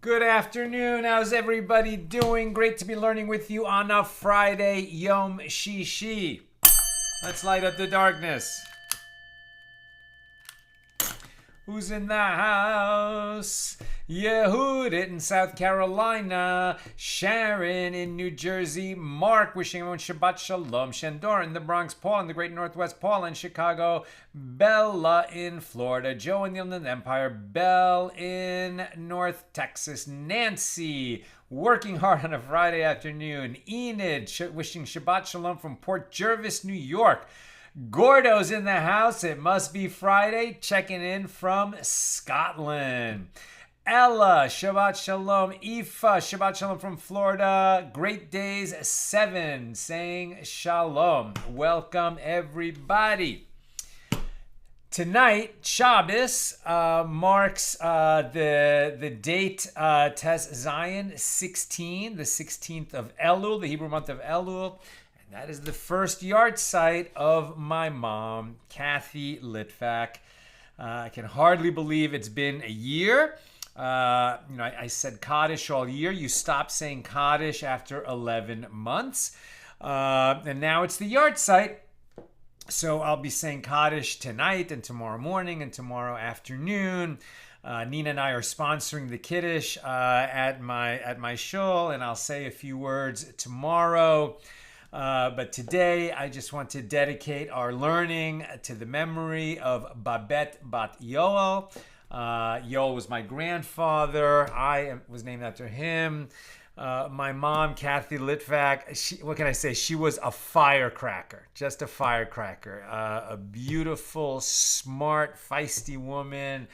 Good afternoon. How's everybody doing? Great to be learning with you on a Friday, Yom Shishi. Let's light up the darkness. Who's in the house? Yehudit in South Carolina, Sharon in New Jersey, Mark wishing everyone Shabbat Shalom, Shandor in the Bronx, Paul in the Great Northwest, Paul in Chicago, Bella in Florida, Joe in the Inland Empire, Belle in North Texas, Nancy working hard on a Friday afternoon, Enid wishing Shabbat Shalom from Port Jervis, New York. Gordo's in the house. It must be Friday. Checking in from Scotland. Ella, Shabbat Shalom. Aoife, Shabbat Shalom from Florida. Great Days 7, saying Shalom. Welcome, everybody. Tonight, Shabbos, marks the date Tes Zion 16, the 16th of Elul, the Hebrew month of Elul. That is the first yard site of my mom, Kathy Litvak. I can hardly believe it's been a year. I said Kaddish all year. You stopped saying Kaddish after 11 months. And now it's the yard site. So I'll be saying Kaddish tonight and tomorrow morning and tomorrow afternoon. Nina and I are sponsoring the Kiddush at my shul, and I'll say a few words tomorrow. But today, I just want to dedicate our learning to the memory of Babet Bat Yoel. Yoel was my grandfather. I was named after him. My mom, Kathy Litvak, what can I say? She was a firecracker, just a firecracker. A beautiful, smart, feisty woman.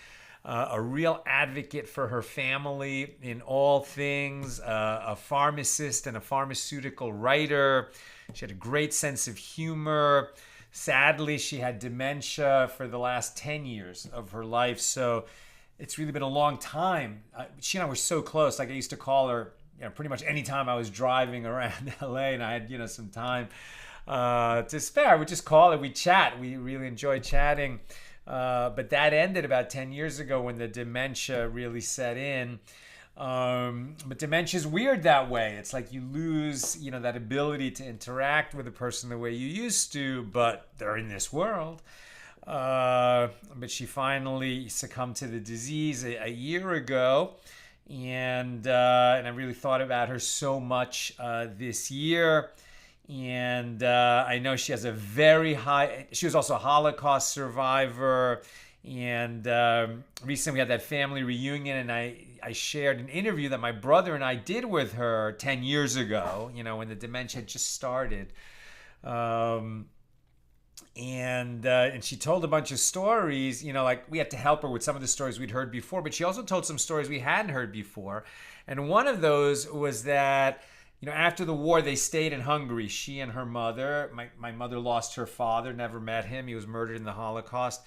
A real advocate for her family in all things, a pharmacist and a pharmaceutical writer. She had a great sense of humor. Sadly, she had dementia for the last 10 years of her life, so it's really been a long time. She and I were so close. Like, I used to call her pretty much any time I was driving around LA and I had some time to spare. I would just call her. We'd chat. We really enjoyed chatting. But that ended about 10 years ago when the dementia really set in. But dementia is weird that way. It's like you lose, that ability to interact with a person the way you used to, but they're in this world. But she finally succumbed to the disease a year ago. And I really thought about her so much this year. And I know she has a very high, she was also a Holocaust survivor. And recently we had that family reunion, and I shared an interview that my brother and I did with her 10 years ago, when the dementia had just started. And she told a bunch of stories, like we had to help her with some of the stories we'd heard before, but she also told some stories we hadn't heard before. And one of those was that after the war, they stayed in Hungary, she and her mother. My mother lost her father, never met him. He was murdered in the Holocaust.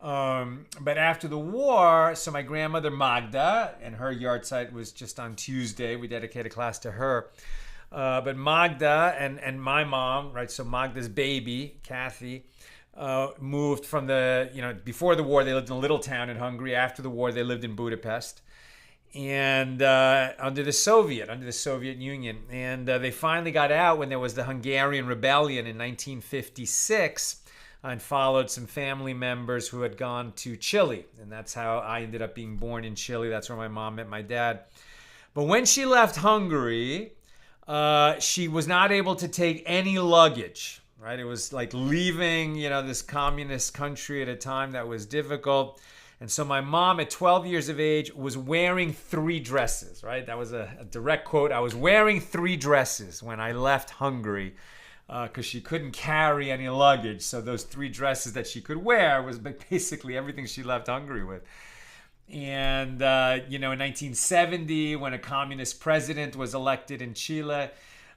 But after the war, so my grandmother Magda, and her yard site was just on Tuesday. We dedicated a class to her. But Magda and my mom, right, so Magda's baby, Kathy, moved from before the war, they lived in a little town in Hungary. After the war, they lived in Budapest. And under the Soviet Union. And they finally got out when there was the Hungarian Rebellion in 1956 and followed some family members who had gone to Chile. And that's how I ended up being born in Chile. That's where my mom met my dad. But when she left Hungary, she was not able to take any luggage, right? It was like leaving, this communist country at a time that was difficult. And so my mom, at 12 years of age, was wearing 3 dresses, right? That was a direct quote. I was wearing 3 dresses when I left Hungary because she couldn't carry any luggage. So those 3 dresses that she could wear was basically everything she left Hungary with. And, in 1970, when a communist president was elected in Chile,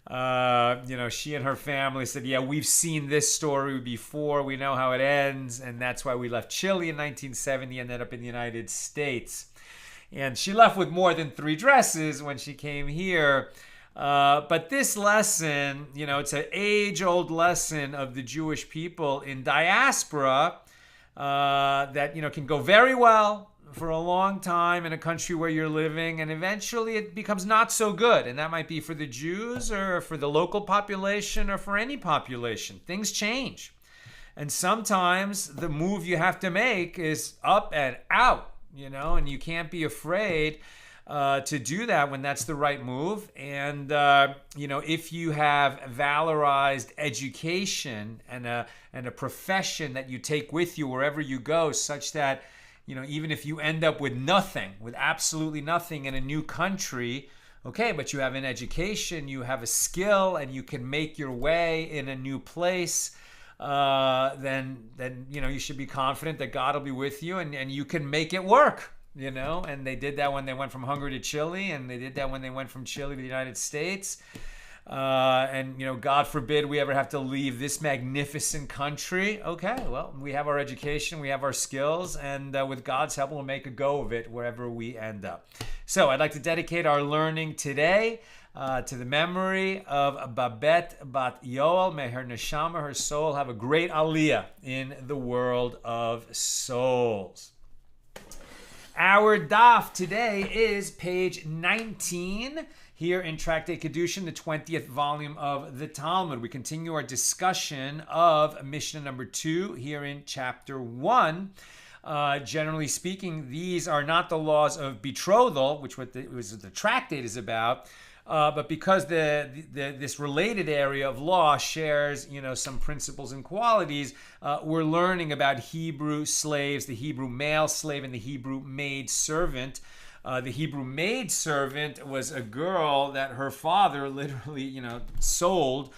she and her family said, yeah, we've seen this story before. We know how it ends. And that's why we left Chile in 1970 and ended up in the United States. And she left with more than 3 dresses when she came here. But this lesson, it's an age-old lesson of the Jewish people in diaspora that, can go very well for a long time in a country where you're living, and eventually it becomes not so good. And that might be for the Jews or for the local population or for any population. Things change. And sometimes the move you have to make is up and out, and you can't be afraid to do that when that's the right move. And, if you have valorized education and a profession that you take with you wherever you go, such that, even if you end up with nothing, with absolutely nothing in a new country, okay, but you have an education, you have a skill, and you can make your way in a new place, then you should be confident that God will be with you and you can make it work. And they did that when they went from Hungary to Chile, and they did that when they went from Chile to the United States. God forbid we ever have to leave this magnificent country. Okay, well, we have our education, we have our skills, and with God's help, we'll make a go of it wherever we end up. So I'd like to dedicate our learning today to the memory of Babette Bat Yoel. May her neshama, her soul, have a great aliyah in the world of souls. Our daf today is page 19 here in Tractate Kiddushin, the 20th volume of the Talmud. We continue our discussion of Mishna number 2 here in chapter 1. Generally speaking, these are not the laws of betrothal, which what the tractate is about, but because this related area of law shares, some principles and qualities, we're learning about Hebrew slaves, the Hebrew male slave and the Hebrew maidservant. The Hebrew maidservant was a girl that her father literally, sold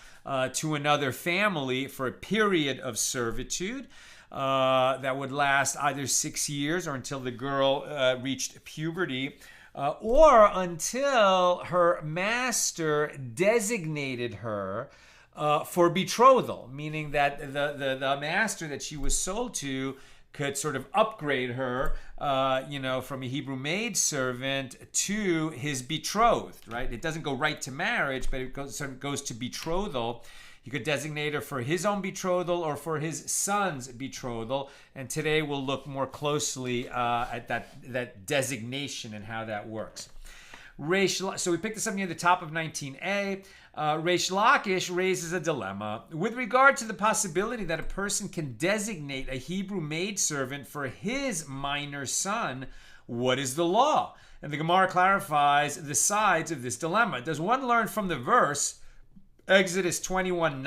to another family for a period of servitude that would last either 6 years or until the girl reached puberty. Or until her master designated her for betrothal, meaning that the master that she was sold to could sort of upgrade her, from a Hebrew maidservant to his betrothed, right? It doesn't go right to marriage, but it goes to betrothal. He could designate her for his own betrothal or for his son's betrothal. And today we'll look more closely at that designation and how that works. So we picked this up near the top of 19a. Reish Lakish raises a dilemma with regard to the possibility that a person can designate a Hebrew maidservant for his minor son. What is the law? And the Gemara clarifies the sides of this dilemma. Does one learn from the verse, Exodus 21:9,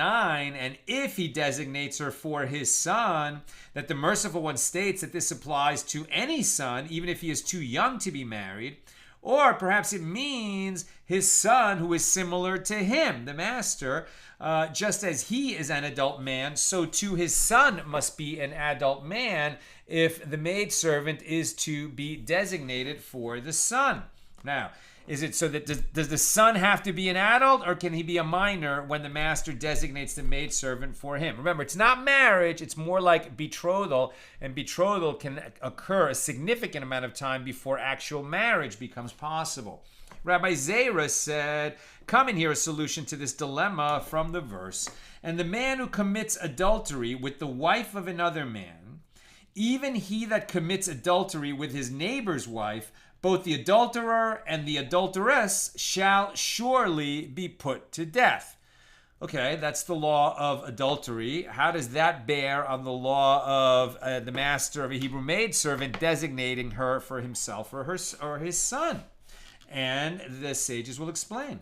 and if he designates her for his son, that the merciful one states that this applies to any son, even if he is too young to be married? Or perhaps it means his son who is similar to him, the master, just as he is an adult man, so too his son must be an adult man if the maidservant is to be designated for the son. Now, is it so that does the son have to be an adult, or can he be a minor when the master designates the maidservant for him? Remember, it's not marriage, it's more like betrothal, and betrothal can occur a significant amount of time before actual marriage becomes possible. Rabbi Zera said, come in here a solution to this dilemma from the verse. And the man who commits adultery with the wife of another man, even he that commits adultery with his neighbor's wife, both the adulterer and the adulteress shall surely be put to death. Okay, that's the law of adultery. How does that bear on the law of the master of a Hebrew maidservant designating her for himself or his son? And the sages will explain.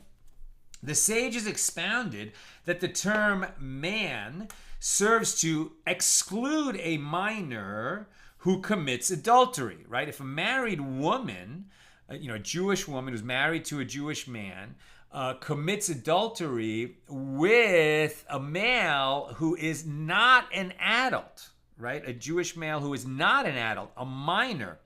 The sages expounded that the term man serves to exclude a minor who commits adultery, right? If a married woman, a Jewish woman who's married to a Jewish man, commits adultery with a male who is not an adult, right? A Jewish male who is not an adult, a minor.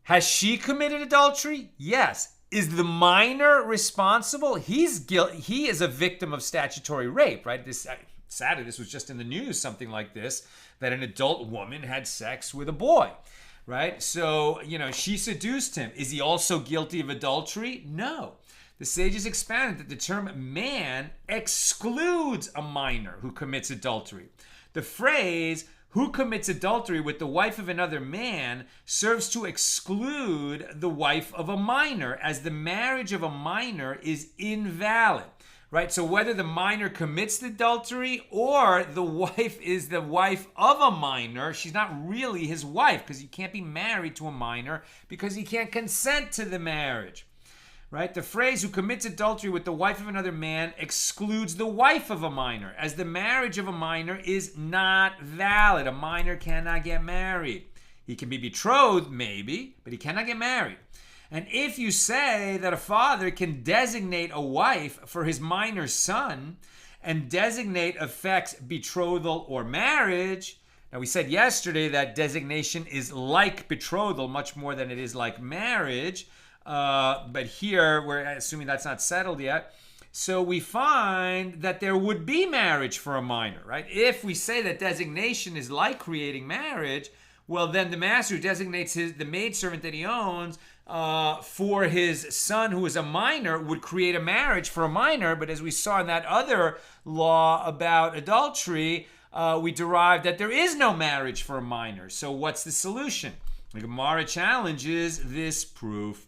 Has she committed adultery? Yes. Is the minor responsible? He's guilty. He is a victim of statutory rape, right? Sadly, this was just in the news, something like this, that an adult woman had sex with a boy, right? So, she seduced him. Is he also guilty of adultery? No. The sages expounded that the term man excludes a minor who commits adultery. The phrase who commits adultery with the wife of another man serves to exclude the wife of a minor, as the marriage of a minor is invalid. Right? So whether the minor commits the adultery or the wife is the wife of a minor, she's not really his wife, because you can't be married to a minor because he can't consent to the marriage. Right? The phrase who commits adultery with the wife of another man excludes the wife of a minor, as the marriage of a minor is not valid. A minor cannot get married. He can be betrothed, maybe, but he cannot get married. And if you say that a father can designate a wife for his minor son, and designate affects betrothal or marriage, now we said yesterday that designation is like betrothal much more than it is like marriage, but here we're assuming that's not settled yet. So we find that there would be marriage for a minor, right? If we say that designation is like creating marriage, well, then the master who designates the maidservant that he owns for his son who is a minor would create a marriage for a minor. But as we saw in that other law about adultery, we derived that there is no marriage for a minor. So what's the solution? The Gemara challenges this proof.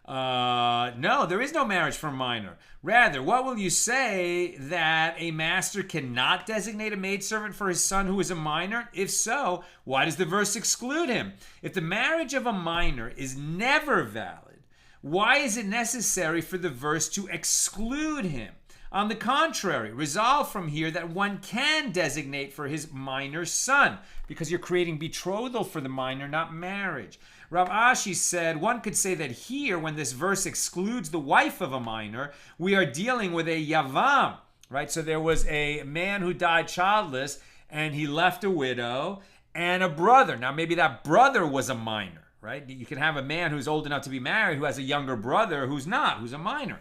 No, there is no marriage for a minor. Rather, what will you say, that a master cannot designate a maidservant for his son who is a minor? If so, why does the verse exclude him? If the marriage of a minor is never valid, why is it necessary for the verse to exclude him? On the contrary, resolve from here that one can designate for his minor son, because you're creating betrothal for the minor, not marriage. Rav Ashi said one could say that here, when this verse excludes the wife of a minor, we are dealing with a yavam, right? So there was a man who died childless, and he left a widow and a brother. Now maybe that brother was a minor, right? You can have a man who's old enough to be married who has a younger brother who's not, who's a minor.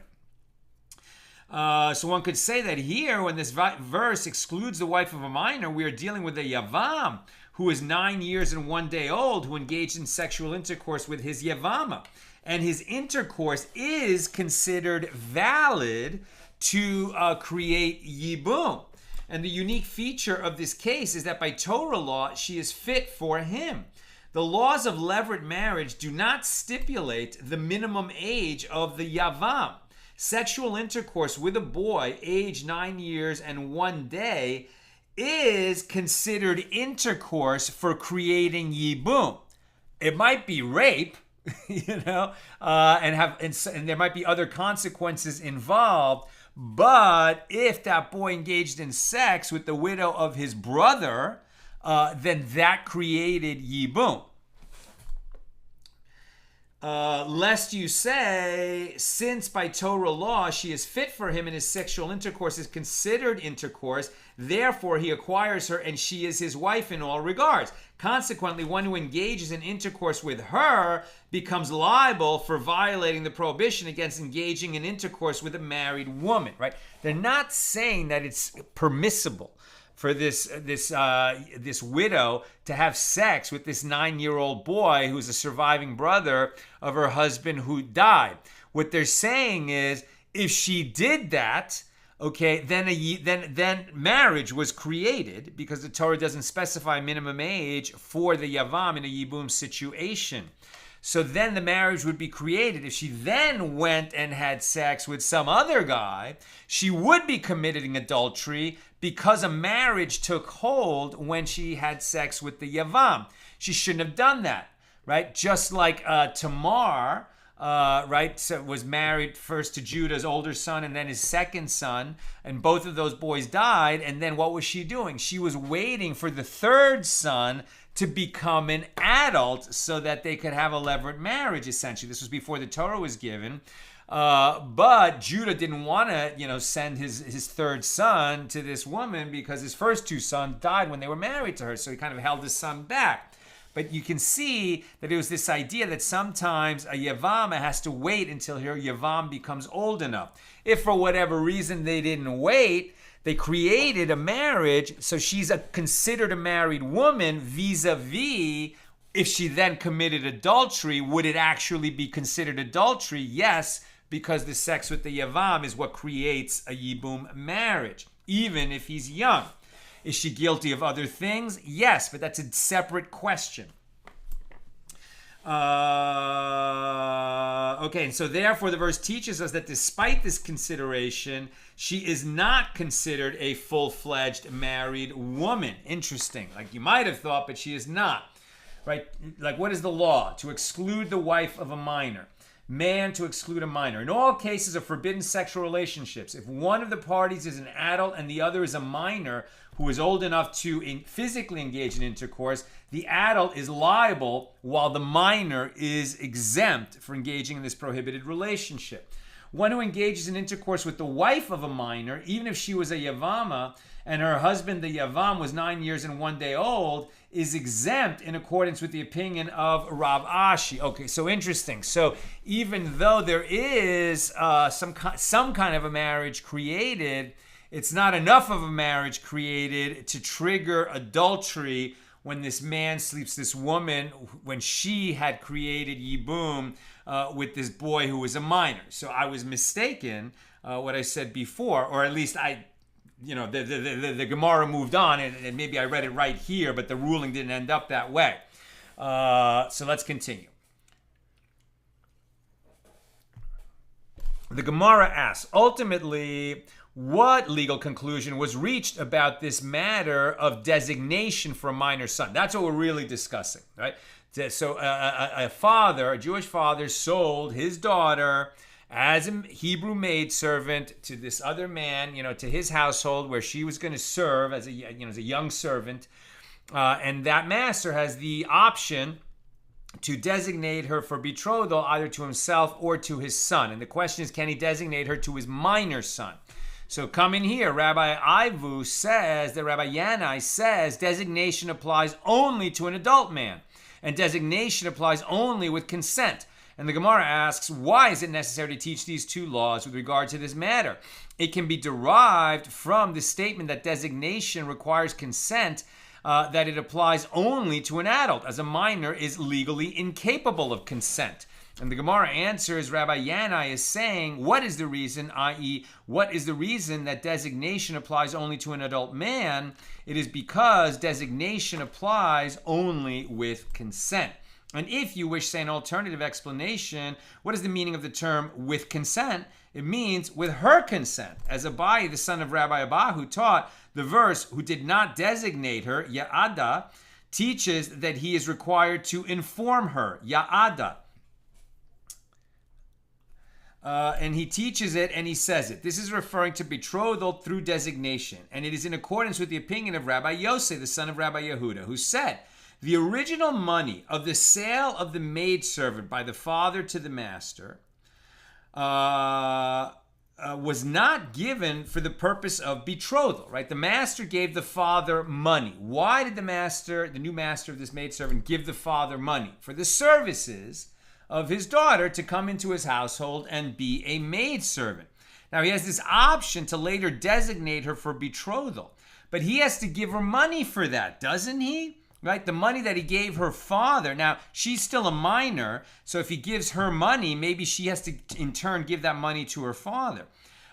So one could say that here, when this verse excludes the wife of a minor, we are dealing with a yavam who is 9 years and 1 day old, who engaged in sexual intercourse with his yavama. And his intercourse is considered valid to create yibum. And the unique feature of this case is that by Torah law, she is fit for him. The laws of levirate marriage do not stipulate the minimum age of the yavam. Sexual intercourse with a boy aged 9 years and 1 day is considered intercourse for creating yibum. It might be rape, and there might be other consequences involved. But if that boy engaged in sex with the widow of his brother, then that created yibum. Lest you say, since by Torah law she is fit for him and his sexual intercourse is considered intercourse, therefore he acquires her and she is his wife in all regards. Consequently, one who engages in intercourse with her becomes liable for violating the prohibition against engaging in intercourse with a married woman, right? They're not saying that it's permissible for this widow to have sex with this 9-year-old boy who's a surviving brother of her husband who died. What they're saying is, if she did that, okay, then marriage was created, because the Torah doesn't specify minimum age for the yavam in a yibum situation. So then the marriage would be created. If she then went and had sex with some other guy, she would be committing adultery, because a marriage took hold when she had sex with the yavam. She shouldn't have done that, right? Just like Tamar, right, so was married first to Judah's older son and then his second son, and both of those boys died. And then what was she doing? She was waiting for the third son to become an adult so that they could have a levirate marriage, essentially. This was before the Torah was given. But Judah didn't want to, send his third son to this woman, because his first two sons died when they were married to her. So he kind of held his son back. But you can see that it was this idea that sometimes a yavama has to wait until her yavam becomes old enough. If for whatever reason they didn't wait, they created a marriage, so she's considered a married woman vis-a-vis. If she then committed adultery, would it actually be considered adultery? Yes, because the sex with the yavam is what creates a yibum marriage, even if he's young. Is she guilty of other things? Yes, but that's a separate question. Okay, and so therefore the verse teaches us that despite this consideration, she is not considered a full-fledged married woman. Interesting. Like you might have thought, but she is not. Right? Like what is the law? To exclude the wife of a minor. Man to exclude a minor. In all cases of forbidden sexual relationships, if one of the parties is an adult and the other is a minor who is old enough to physically engage in intercourse, the adult is liable while the minor is exempt for engaging in this prohibited relationship. One who engages in intercourse with the wife of a minor, even if she was a Yavama and her husband, the Yavam, was 9 years and 1 day old, is exempt in accordance with the opinion of Rav Ashi. Okay, so interesting. So even though there is some kind of a marriage created, it's not enough of a marriage created to trigger adultery when this man sleeps this woman when she had created Yibum with this boy who was a minor. So I was mistaken what I said before, or at least the Gemara moved on, and maybe I read it right here, but the ruling didn't end up that way. So let's continue. The Gemara asks, ultimately, what legal conclusion was reached about this matter of designation for a minor son? That's what we're really discussing, right? So a Jewish father, sold his daughter as a Hebrew maidservant to this other man, to his household where she was going to serve as a young servant. And that master has the option to designate her for betrothal either to himself or to his son. And the question is, can he designate her to his minor son? So come in here, Rabbi Ivu says that Rabbi Yanai says designation applies only to an adult man, and designation applies only with consent. And the Gemara asks, why is it necessary to teach these two laws with regard to this matter? It can be derived from the statement that designation requires consent, that it applies only to an adult, as a minor is legally incapable of consent. And the Gemara answers, Rabbi Yanai is saying, what is the reason, i.e., what is the reason that designation applies only to an adult man? It is because designation applies only with consent. And if you wish, say, an alternative explanation, what is the meaning of the term with consent? It means with her consent. As Abai, the son of Rabbi Abahu, taught, the verse, who did not designate her, Ya'ada, teaches that he is required to inform her, Ya'ada. And he teaches it and he says it. This is referring to betrothal through designation. And it is in accordance with the opinion of Rabbi Yosef, the son of Rabbi Yehuda, who said, the original money of the sale of the maidservant by the father to the master was not given for the purpose of betrothal, right? The master gave the father money. Why did the new master of this maidservant, give the father money? For the services of his daughter to come into his household and be a maidservant. Now he has this option to later designate her for betrothal, but he has to give her money for that, doesn't he? Right? The money that he gave her father. Now she's still a minor, so if he gives her money, maybe she has to in turn give that money to her father.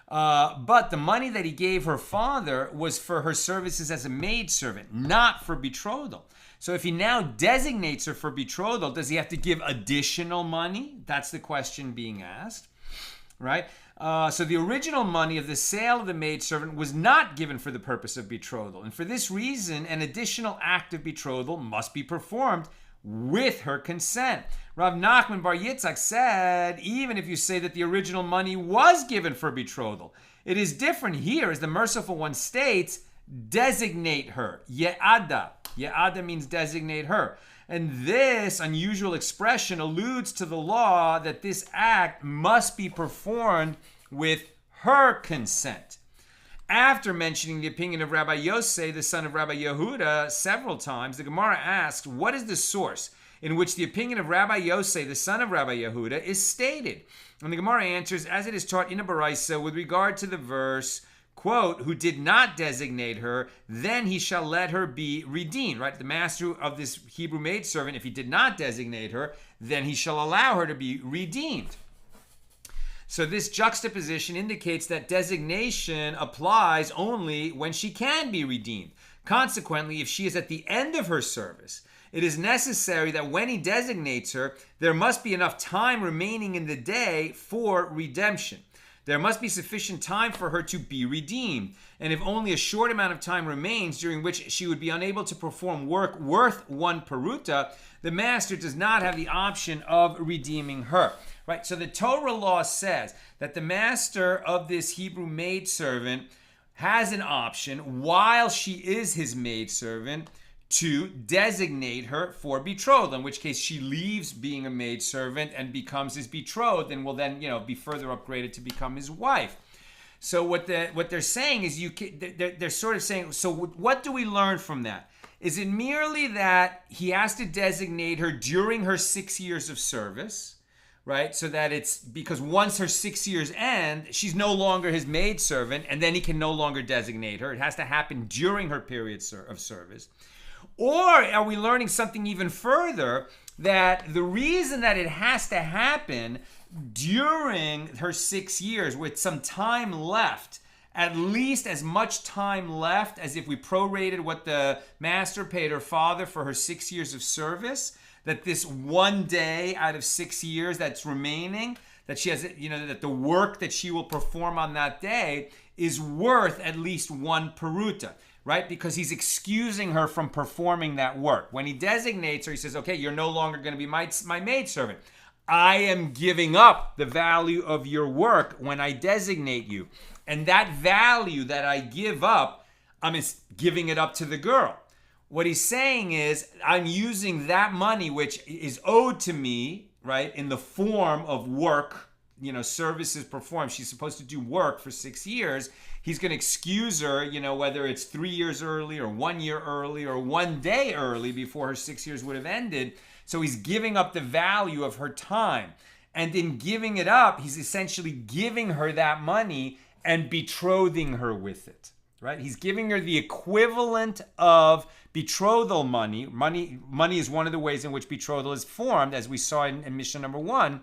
But the money that he gave her father was for her services as a maidservant, not for betrothal. So if he now designates her for betrothal, does he have to give additional money? That's the question being asked, right? So the original money of the sale of the maidservant was not given for the purpose of betrothal. And for this reason, an additional act of betrothal must be performed with her consent. Rav Nachman Bar Yitzchak said, even if you say that the original money was given for betrothal, it is different here, as the Merciful One states, designate her, Ye'ada. Ye'ada means designate her. And this unusual expression alludes to the law that this act must be performed with her consent. After mentioning the opinion of Rabbi Yosef, the son of Rabbi Yehuda, several times, the Gemara asks, what is the source in which the opinion of Rabbi Yosef, the son of Rabbi Yehuda, is stated? And the Gemara answers, as it is taught in a Baraisa with regard to the verse, quote, who did not designate her, then he shall let her be redeemed, right? The master of this Hebrew maidservant, if he did not designate her, then he shall allow her to be redeemed. So this juxtaposition indicates that designation applies only when she can be redeemed. Consequently, if she is at the end of her service, it is necessary that when he designates her, there must be enough time remaining in the day for redemption. There must be sufficient time for her to be redeemed. And if only a short amount of time remains during which she would be unable to perform work worth one peruta, the master does not have the option of redeeming her. Right? So the Torah law says that the master of this Hebrew maidservant has an option while she is his maidservant to designate her for betrothal, in which case she leaves being a maidservant and becomes his betrothed and will then, be further upgraded to become his wife. So what they're saying is they're sort of saying, so what do we learn from that? Is it merely that he has to designate her during her 6 years of service, right? So that it's because once her 6 years end, she's no longer his maidservant, and then he can no longer designate her. It has to happen during her period of service. Or are we learning something even further, that the reason that it has to happen during her 6 years with some time left, at least as much time left as if we prorated what the master paid her father for her 6 years of service, that this one day out of 6 years that's remaining, that she has, that the work that she will perform on that day is worth at least one peruta. Right? Because he's excusing her from performing that work. When he designates her, he says, okay, you're no longer going to be my maidservant. I am giving up the value of your work when I designate you. And that value that I give up, I'm giving it up to the girl. What he's saying is, I'm using that money which is owed to me, right, in the form of work, services performed. She's supposed to do work for 6 years. He's going to excuse her, whether it's 3 years early or 1 year early or 1 day early before her 6 years would have ended. So he's giving up the value of her time. And in giving it up, he's essentially giving her that money and betrothing her with it, right? He's giving her the equivalent of betrothal money. Money is one of the ways in which betrothal is formed, as we saw in Mishna number 1.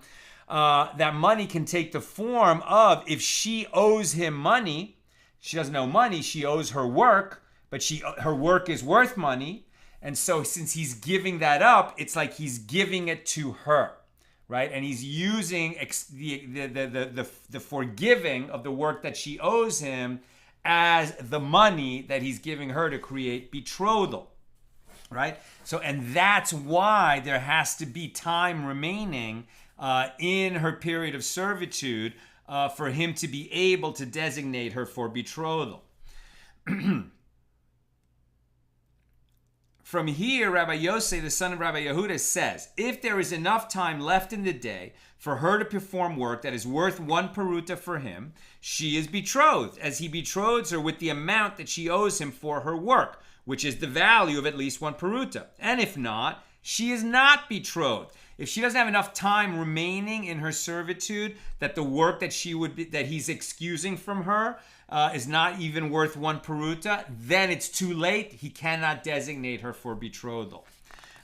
That money can take the form of, if she owes him money, she doesn't owe money, she owes her work, but her work is worth money. And so since he's giving that up, it's like he's giving it to her, right? And he's using the forgiving of the work that she owes him as the money that he's giving her to create betrothal, right? So, and that's why there has to be time remaining in her period of servitude for him to be able to designate her for betrothal. From here, Rabbi Yosef, the son of Rabbi Yehuda, says, if there is enough time left in the day for her to perform work that is worth one peruta for him, she is betrothed, as he betroths her with the amount that she owes him for her work, which is the value of at least one peruta. And if not, she is not betrothed. If she doesn't have enough time remaining in her servitude, that the work that that he's excusing from her is not even worth one peruta, then it's too late. He cannot designate her for betrothal.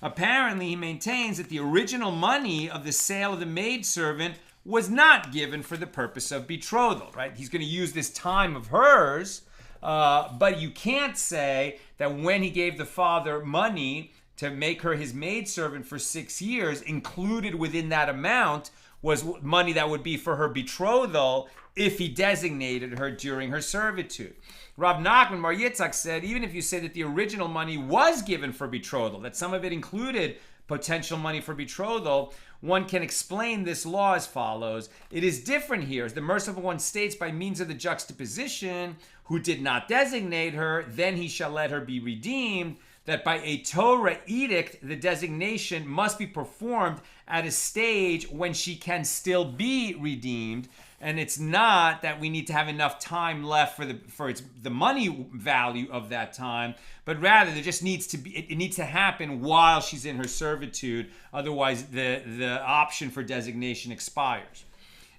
Apparently, he maintains that the original money of the sale of the maidservant was not given for the purpose of betrothal, right? He's going to use this time of hers, but you can't say that when he gave the father money to make her his maidservant for 6 years, included within that amount was money that would be for her betrothal if he designated her during her servitude. Rav Nachman Bar Yitzchak said, even if you say that the original money was given for betrothal, that some of it included potential money for betrothal, one can explain this law as follows. It is different here, as the merciful one states, by means of the juxtaposition, who did not designate her, then he shall let her be redeemed, that by a Torah edict, the designation must be performed at a stage when she can still be redeemed. And it's not that we need to have enough time left for the money value of that time, but rather there just needs to be, it needs to happen while she's in her servitude. Otherwise, the option for designation expires.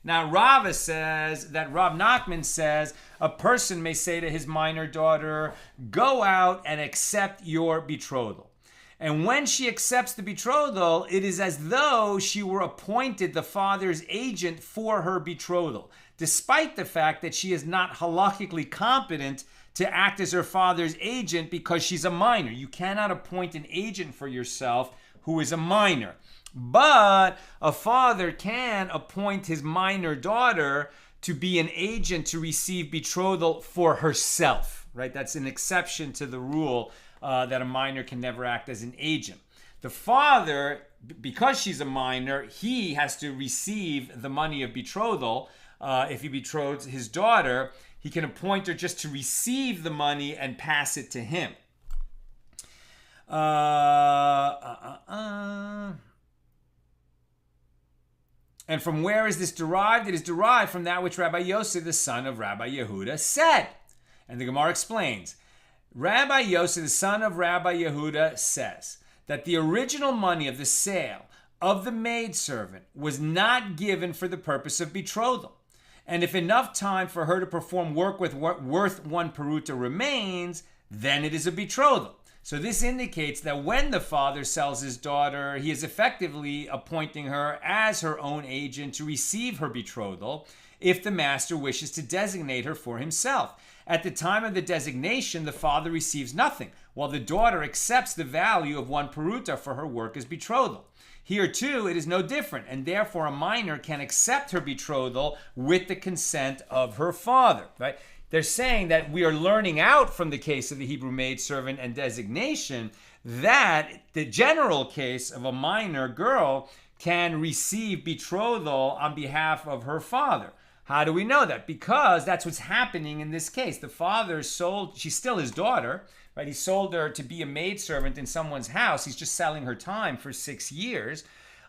Now, Rava says that Rav Nachman says a person may say to his minor daughter, go out and accept your betrothal. And when she accepts the betrothal, it is as though she were appointed the father's agent for her betrothal, despite the fact that she is not halakhically competent to act as her father's agent because she's a minor. You cannot appoint an agent for yourself who is a minor. But a father can appoint his minor daughter to be an agent to receive betrothal for herself, right? That's an exception to the rule that a minor can never act as an agent. The father, because she's a minor, he has to receive the money of betrothal. If he betroths his daughter, he can appoint her just to receive the money and pass it to him. And from where is this derived? It is derived from that which Rabbi Yosef, the son of Rabbi Yehuda, said. And the Gemara explains. Rabbi Yosef, the son of Rabbi Yehuda, says that the original money of the sale of the maidservant was not given for the purpose of betrothal. And if enough time for her to perform work worth one peruta remains, then it is a betrothal. So this indicates that when the father sells his daughter, he is effectively appointing her as her own agent to receive her betrothal if the master wishes to designate her for himself. At the time of the designation, the father receives nothing, while the daughter accepts the value of one peruta for her work as betrothal. Here too, it is no different, and therefore a minor can accept her betrothal with the consent of her father, right? They're saying that we are learning out from the case of the Hebrew maidservant and designation that the general case of a minor girl can receive betrothal on behalf of her father. How do we know that? Because that's what's happening in this case. The father sold, she's still his daughter, right? He sold her to be a maidservant in someone's house. He's just selling her time for 6 years.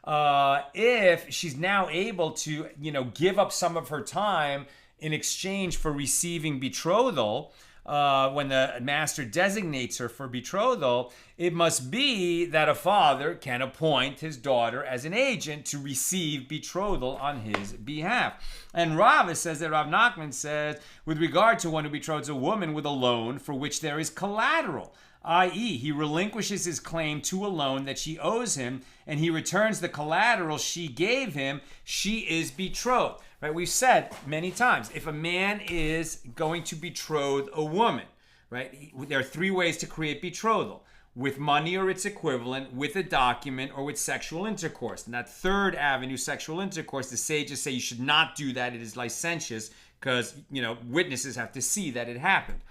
If she's now able to, give up some of her time in exchange for receiving betrothal, when the master designates her for betrothal, it must be that a father can appoint his daughter as an agent to receive betrothal on his behalf. And Rav says that Rav Nachman says, with regard to one who betroths a woman with a loan for which there is collateral, i.e., he relinquishes his claim to a loan that she owes him, and he returns the collateral she gave him, she is betrothed. Right? We've said many times, if a man is going to betroth a woman, right, there are 3 ways to create betrothal: with money or its equivalent, with a document, or with sexual intercourse. And that third avenue, sexual intercourse, the sages say you should not do that. It is licentious because, witnesses have to see that it happened.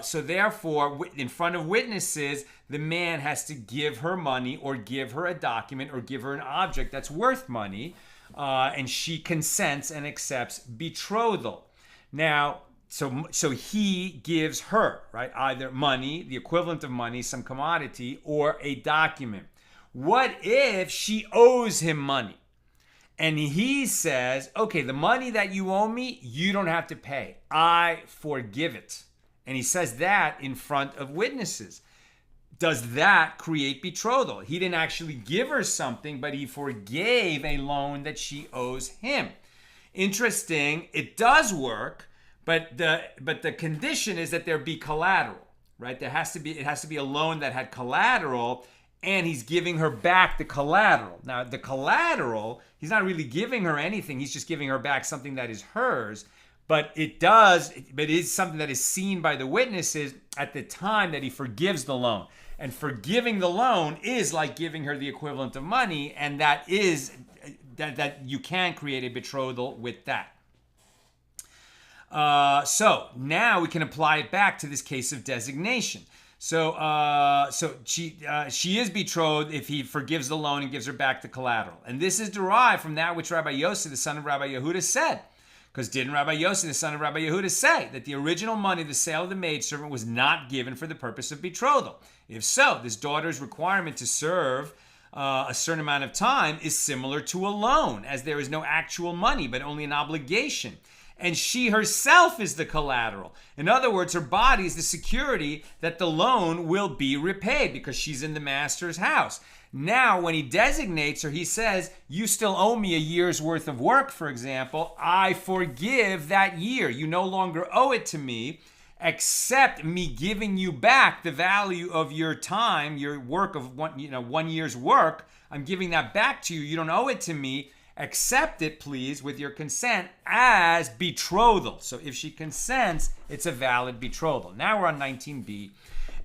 So therefore, in front of witnesses, the man has to give her money or give her a document or give her an object that's worth money. And she consents and accepts betrothal. Now, so he gives her, right, either money, the equivalent of money, some commodity, or a document. What if she owes him money? And he says, okay, the money that you owe me, you don't have to pay. I forgive it. And he says that in front of witnesses. Does that create betrothal? He didn't actually give her something, but he forgave a loan that she owes him. Interesting, it does work, but the condition is that there be collateral, right? It has to be a loan that had collateral, and he's giving her back the collateral. Now, the collateral, he's not really giving her anything, he's just giving her back something that is hers. But it is something that is seen by the witnesses at the time that he forgives the loan. And forgiving the loan is like giving her the equivalent of money, and that you can create a betrothal with that. So now we can apply it back to this case of designation. So she is betrothed if he forgives the loan and gives her back the collateral. And this is derived from that which Rabbi Yosef, the son of Rabbi Yehuda, said. Because didn't Rabbi Yosef, the son of Rabbi Yehuda, say that the original money, the sale of the maidservant, was not given for the purpose of betrothal? If so, this daughter's requirement to serve a certain amount of time is similar to a loan, as there is no actual money, but only an obligation. And she herself is the collateral. In other words, her body is the security that the loan will be repaid because she's in the master's house. Now, when he designates her, he says, you still owe me a year's worth of work, for example. I forgive that year. You no longer owe it to me. except me giving you back the value of your time, your work of 1 year's work. I'm giving that back to you. You don't owe it to me. Accept it, please, with your consent as betrothal. So if she consents, it's a valid betrothal. Now we're on 19b.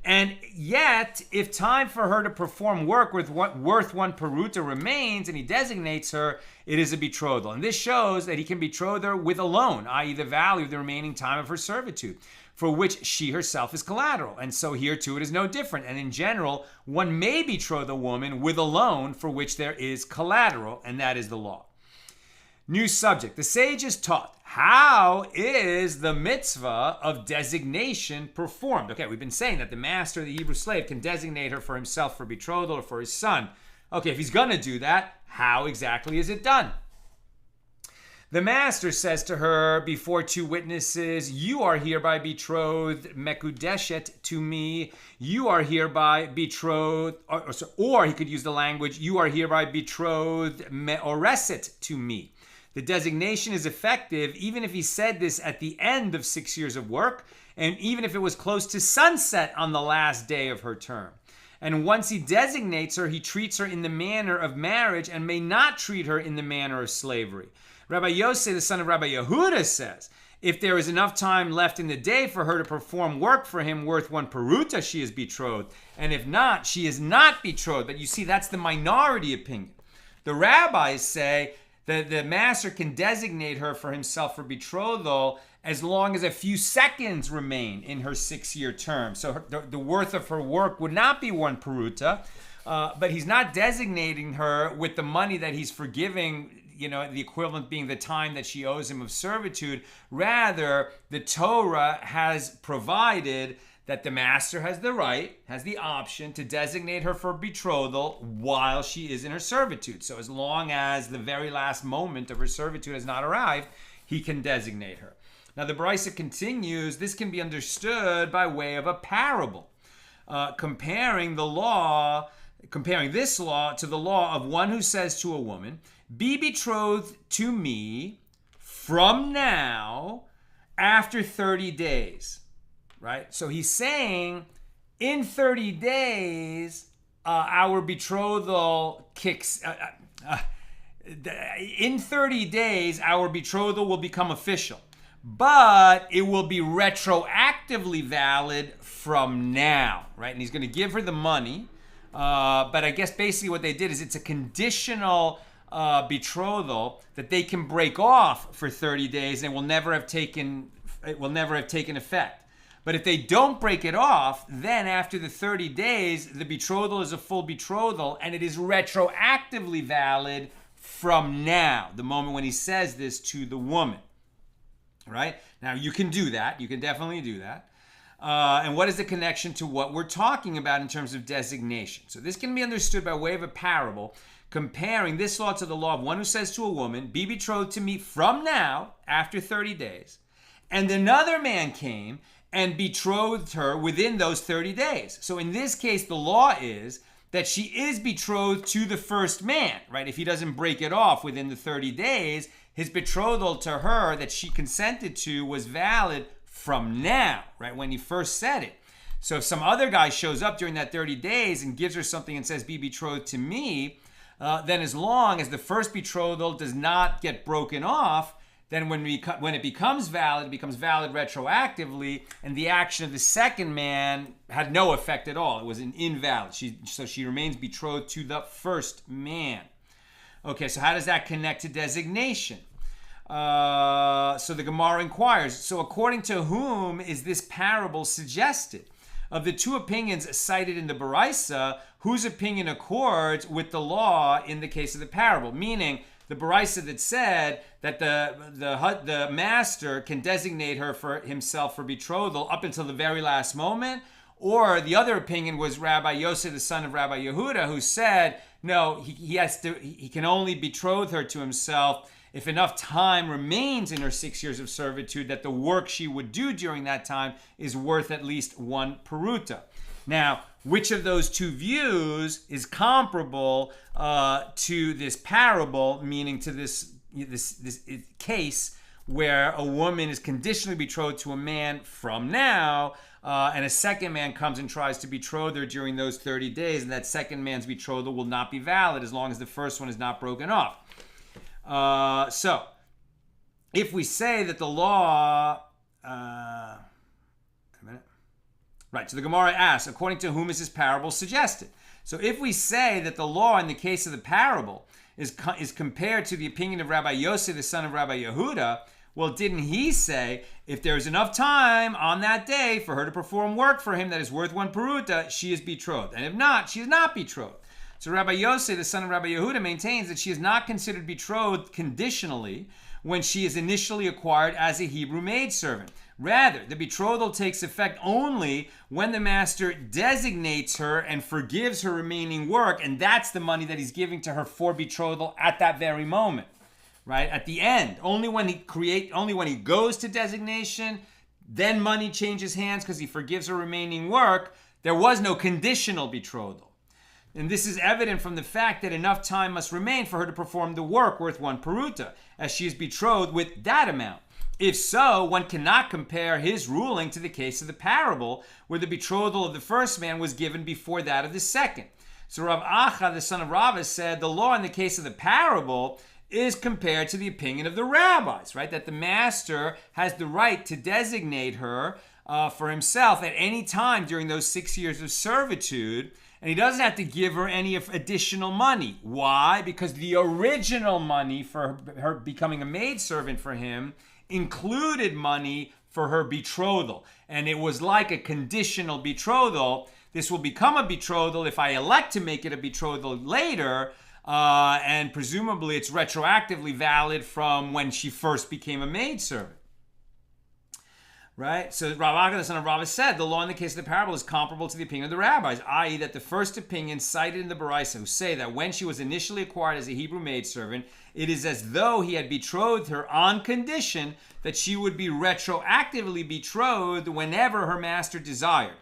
And yet, if time for her to perform work worth one peruta remains, and he designates her, it is a betrothal. And this shows that he can betroth her with a loan, i.e. the value of the remaining time of her servitude, for which she herself is collateral. And so here too it is no different. And in general, one may betroth a woman with a loan for which there is collateral, and that is the law. New subject. The sages taught, how is the mitzvah of designation performed? Okay, we've been saying that the master of the Hebrew slave can designate her for himself for betrothal or for his son. Okay, if he's going to do that, how exactly is it done? The master says to her before two witnesses, you are hereby betrothed, mekudeshet, to me. You are hereby betrothed, or he could use the language, you are hereby betrothed, meoreset, to me. The designation is effective even if he said this at the end of 6 years of work, and even if it was close to sunset on the last day of her term. And once he designates her, he treats her in the manner of marriage and may not treat her in the manner of slavery. Rabbi Yosef, the son of Rabbi Yehuda, says, if there is enough time left in the day for her to perform work for him worth one peruta, she is betrothed. And if not, she is not betrothed. But you see, that's the minority opinion. The rabbis say that the master can designate her for himself for betrothal as long as a few seconds remain in her 6-year term. So the worth of her work would not be one peruta, but he's not designating her with the money that he's forgiving, the equivalent being the time that she owes him of servitude. Rather, the Torah has provided that the master has the right, has the option to designate her for betrothal while she is in her servitude. So as long as the very last moment of her servitude has not arrived, he can designate her. Now the Brisa continues, this can be understood by way of a parable, comparing this law to the law of one who says to a woman, be betrothed to me from now after 30 days. Right? So he's saying in 30 days, our betrothal kicks. In 30 days, our betrothal will become official, but it will be retroactively valid from now. Right? And he's going to give her the money. But I guess basically what they did is it's a conditional betrothal that they can break off for 30 days and it will never have taken effect. But if they don't break it off, then after the 30 days, the betrothal is a full betrothal and it is retroactively valid from now, the moment when he says this to the woman. Right? Now, you can do that. You can definitely do that. And what is the connection to what we're talking about in terms of designation? So this can be understood by way of a parable, comparing this law to the law of one who says to a woman, be betrothed to me from now, after 30 days. And another man came and betrothed her within those 30 days. So in this case, the law is that she is betrothed to the first man, right? If he doesn't break it off within the 30 days, his betrothal to her that she consented to was valid from now, right? When he first said it. So if some other guy shows up during that 30 days and gives her something and says, be betrothed to me, then as long as the first betrothal does not get broken off, then when it becomes valid, it becomes valid retroactively, and the action of the second man had no effect at all. It was an invalid. So she remains betrothed to the first man. Okay, so how does that connect to designation? So the Gemara inquires, so according to whom is this parable suggested? Of the two opinions cited in the Baraisa, whose opinion accords with the law in the case of the parable? Meaning, the Baraisa that said that the master can designate her for himself for betrothal up until the very last moment, or the other opinion was Rabbi Yosef, the son of Rabbi Yehuda, who said no, he can only betroth her to himself if enough time remains in her 6 years of servitude that the work she would do during that time is worth at least one peruta. Now, which of those two views is comparable to this parable, meaning to this case where a woman is conditionally betrothed to a man from now, and a second man comes and tries to betroth her during those 30 days, and that second man's betrothal will not be valid as long as the first one is not broken off. So, if we say that the law... Right, so the Gemara asks, according to whom is this parable suggested? So if we say that the law in the case of the parable is compared to the opinion of Rabbi Yosef, the son of Rabbi Yehuda, well, didn't he say, if there's enough time on that day for her to perform work for him that is worth one peruta, she is betrothed. And if not, she is not betrothed. So Rabbi Yosef, the son of Rabbi Yehuda, maintains that she is not considered betrothed conditionally when she is initially acquired as a Hebrew maidservant. Rather, the betrothal takes effect only when the master designates her and forgives her remaining work, and that's the money that he's giving to her for betrothal at that very moment, right? At the end, only when he goes to designation, then money changes hands because he forgives her remaining work. There was no conditional betrothal. And this is evident from the fact that enough time must remain for her to perform the work worth one peruta, as she is betrothed with that amount. If so, one cannot compare his ruling to the case of the parable, where the betrothal of the first man was given before that of the second. So Rav Acha, the son of Rava, said the law in the case of the parable is compared to the opinion of the rabbis, right? That the master has the right to designate her for himself at any time during those 6 years of servitude, and he doesn't have to give her any additional money. Why? Because the original money for her becoming a maidservant for him included money for her betrothal. And it was like a conditional betrothal. This will become a betrothal if I elect to make it a betrothal later, and presumably it's retroactively valid from when she first became a maidservant. Right? So Rav Acha, the son of Rava, said the law in the case of the parable is comparable to the opinion of the rabbis, i.e. that the first opinion cited in the Baraisa, who say that when she was initially acquired as a Hebrew maidservant, it is as though he had betrothed her on condition that she would be retroactively betrothed whenever her master desired.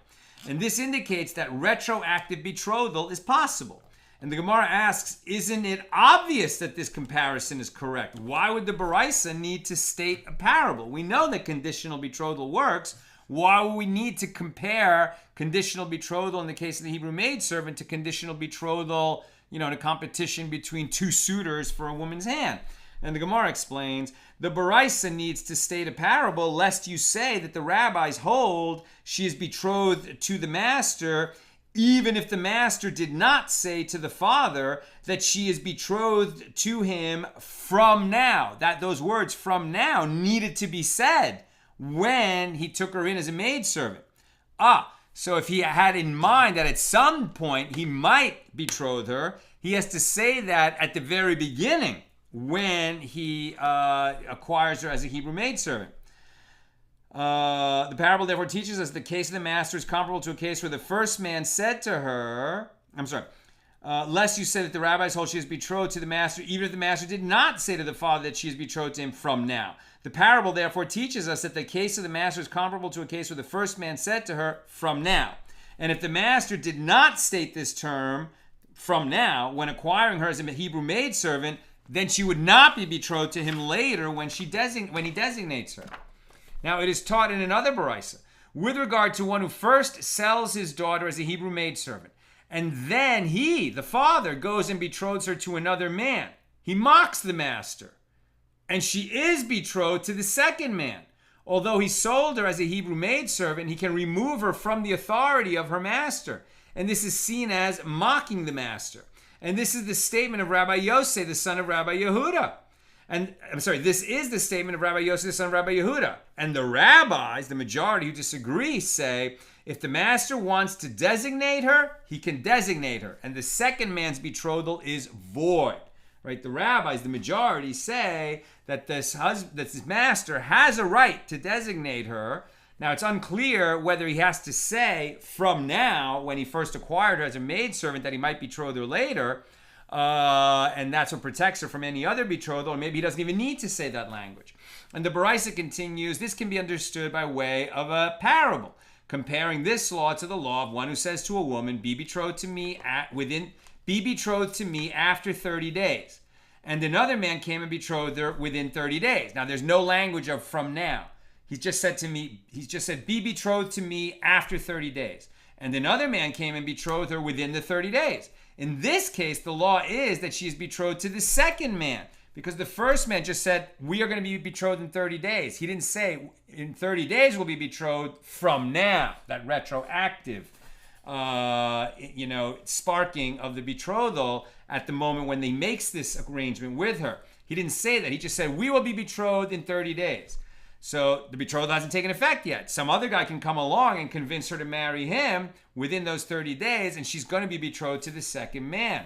And this indicates that retroactive betrothal is possible. And the Gemara asks, isn't it obvious that this comparison is correct? Why would the Baraisa need to state a parable? We know that conditional betrothal works. Why would we need to compare conditional betrothal in the case of the Hebrew maidservant to conditional betrothal, in a competition between two suitors for a woman's hand? And the Gemara explains, the Baraisa needs to state a parable lest you say that the rabbis hold she is betrothed to the master, even if the master did not say to the father that she is betrothed to him from now. That those words from now needed to be said when he took her in as a maidservant. So if he had in mind that at some point he might betroth her, he has to say that at the very beginning when he acquires her as a Hebrew maidservant. The parable therefore teaches us the case of the master is comparable to a case where the first man said to her, lest you say that the rabbis hold she is betrothed to the master, even if the master did not say to the father that she is betrothed to him from now. The parable therefore teaches us that the case of the master is comparable to a case where the first man said to her, from now. And if the master did not state this term, from now, when acquiring her as a Hebrew maidservant, then she would not be betrothed to him later when he designates her. Now, it is taught in another Baraisa, with regard to one who first sells his daughter as a Hebrew maidservant, and then he, the father, goes and betroths her to another man. He mocks the master, and she is betrothed to the second man. Although he sold her as a Hebrew maidservant, he can remove her from the authority of her master, and this is seen as mocking the master. And this is the statement of Rabbi Yosef, the son of Rabbi Yehuda. This is the statement of Rabbi Yosef, the son of Rabbi Yehuda. And the rabbis, the majority who disagree, say, if the master wants to designate her, he can designate her. And the second man's betrothal is void. Right? The rabbis, the majority, say that this master has a right to designate her. Now, it's unclear whether he has to say from now, when he first acquired her as a maidservant, that he might betroth her later, and that's what protects her from any other betrothal, or maybe he doesn't even need to say that language. And the Baraisa continues, this can be understood by way of a parable, comparing this law to the law of one who says to a woman, be betrothed to me after 30 days. and another man came and betrothed her within 30 days. Now, there's no language of from now. He's just said, be betrothed to me after 30 days. And another man came and betrothed her within the 30 days. In this case, the law is that she is betrothed to the second man, because the first man just said, we are going to be betrothed in 30 days. He didn't say, in 30 days we'll be betrothed from now, that retroactive, sparking of the betrothal at the moment when he makes this arrangement with her. He didn't say that. He just said, we will be betrothed in 30 days. So the betrothal hasn't taken effect yet. Some other guy can come along and convince her to marry him within those 30 days, and she's going to be betrothed to the second man.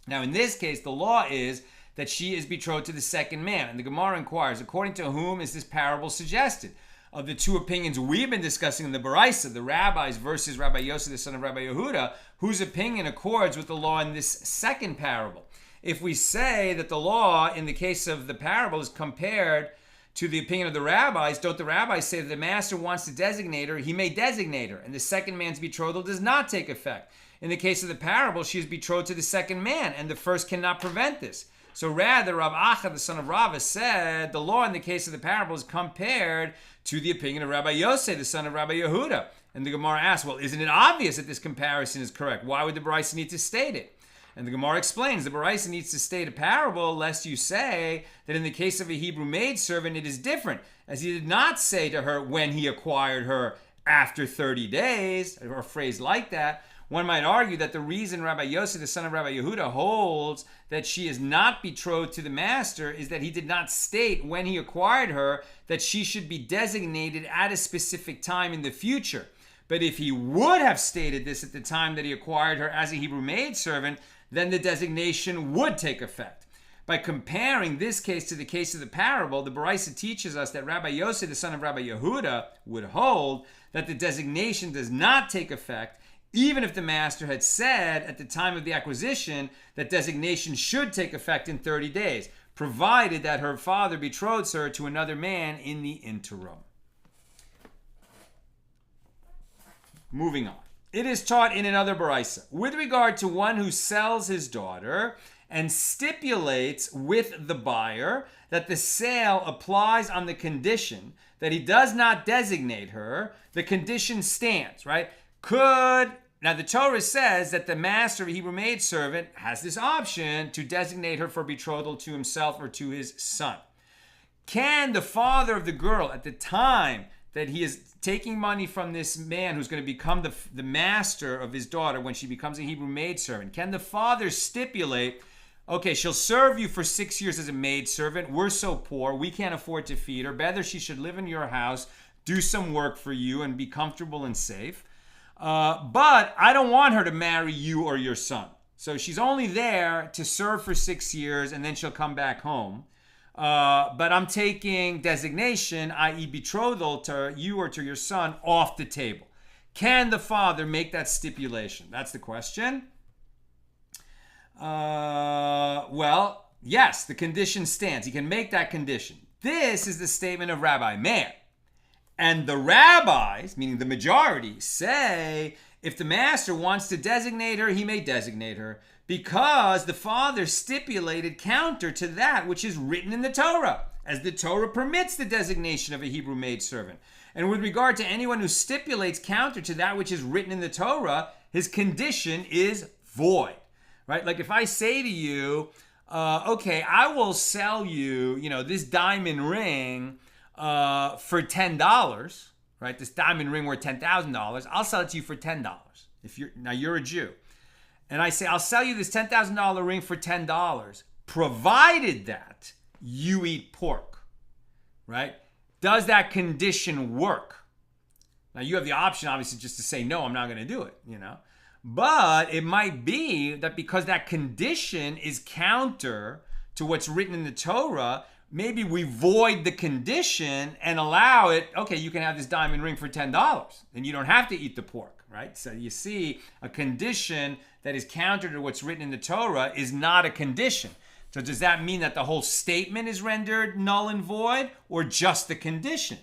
Now, in this case, the law is that she is betrothed to the second man. And the Gemara inquires, according to whom is this parable suggested? Of the two opinions we've been discussing in the Baraisa, the rabbis versus Rabbi Yosef, the son of Rabbi Yehuda, whose opinion accords with the law in this second parable? If we say that the law in the case of the parable is compared to the opinion of the rabbis, don't the rabbis say that the master wants to designate her, he may designate her, and the second man's betrothal does not take effect? In the case of the parable, she is betrothed to the second man, and the first cannot prevent this. So rather, Rav Acha, the son of Rava, said the law in the case of the parable is compared to the opinion of Rabbi Yosef, the son of Rabbi Yehuda. And the Gemara asks, well, isn't it obvious that this comparison is correct? Why would the Baraisa need to state it? And the Gemara explains, the Baraisa needs to state a parable lest you say that in the case of a Hebrew maidservant, it is different, as he did not say to her when he acquired her after 30 days, or a phrase like that. One might argue that the reason Rabbi Yosef, the son of Rabbi Yehuda, holds that she is not betrothed to the master is that he did not state when he acquired her that she should be designated at a specific time in the future. But if he would have stated this at the time that he acquired her as a Hebrew maidservant, then the designation would take effect. By comparing this case to the case of the parable, the Baraisa teaches us that Rabbi Yosef, the son of Rabbi Yehuda, would hold that the designation does not take effect, even if the master had said at the time of the acquisition that designation should take effect in 30 days, provided that her father betroths her to another man in the interim. Moving on. It is taught in another Baraisa, with regard to one who sells his daughter and stipulates with the buyer that the sale applies on the condition that he does not designate her, the condition stands, right? Now the Torah says that the master of a Hebrew maidservant has this option to designate her for betrothal to himself or to his son. Can the father of the girl, at the time that he is taking money from this man who's going to become the master of his daughter when she becomes a Hebrew maidservant, can the father stipulate, okay, she'll serve you for 6 years as a maidservant, we're so poor, we can't afford to feed her, better she should live in your house, do some work for you and be comfortable and safe, but I don't want her to marry you or your son. So she's only there to serve for 6 years and then she'll come back home. But I'm taking designation, i.e. betrothal to you or to your son, off the table. Can the father make that stipulation? That's the question. Well, yes, the condition stands. He can make that condition. This is the statement of Rabbi Meir. And the rabbis, meaning the majority, say if the master wants to designate her, he may designate her, because the father stipulated counter to that which is written in the Torah, as the Torah permits the designation of a Hebrew maidservant. And with regard to anyone who stipulates counter to that which is written in the Torah, his condition is void, right? Like if I say to you, okay, I will sell you, this diamond ring for $10, right? This diamond ring worth $10,000. I'll sell it to you for $10. Now you're a Jew. And I say, I'll sell you this $10,000 ring for $10, provided that you eat pork, right? Does that condition work? Now, you have the option, obviously, just to say, no, I'm not going to do it, But it might be that because that condition is counter to what's written in the Torah, maybe we void the condition and allow it, okay, you can have this diamond ring for $10, and you don't have to eat the pork, right? So you see, a condition that is counter to what's written in the Torah is not a condition. So does that mean that the whole statement is rendered null and void, or just the condition?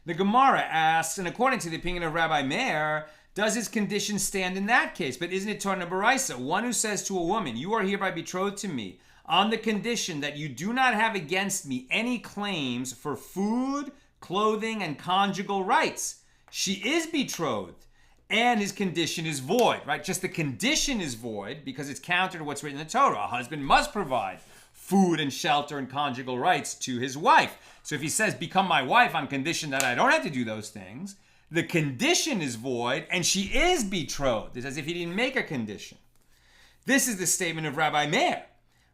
The Gemara asks, and according to the opinion of Rabbi Meir, Does his condition stand in that case? But isn't it taught in a baraisa? One who says to a woman, you are hereby betrothed to me on the condition that you do not have against me any claims for food, clothing, and conjugal rights. She is betrothed, and his condition is void, right? Just the condition is void because it's counter to what's written in the Torah. A husband must provide food and shelter and conjugal rights to his wife. So if he says, become my wife on condition that I don't have to do those things, the condition is void and she is betrothed. It's as if he didn't make a condition. This is the statement of Rabbi Meir.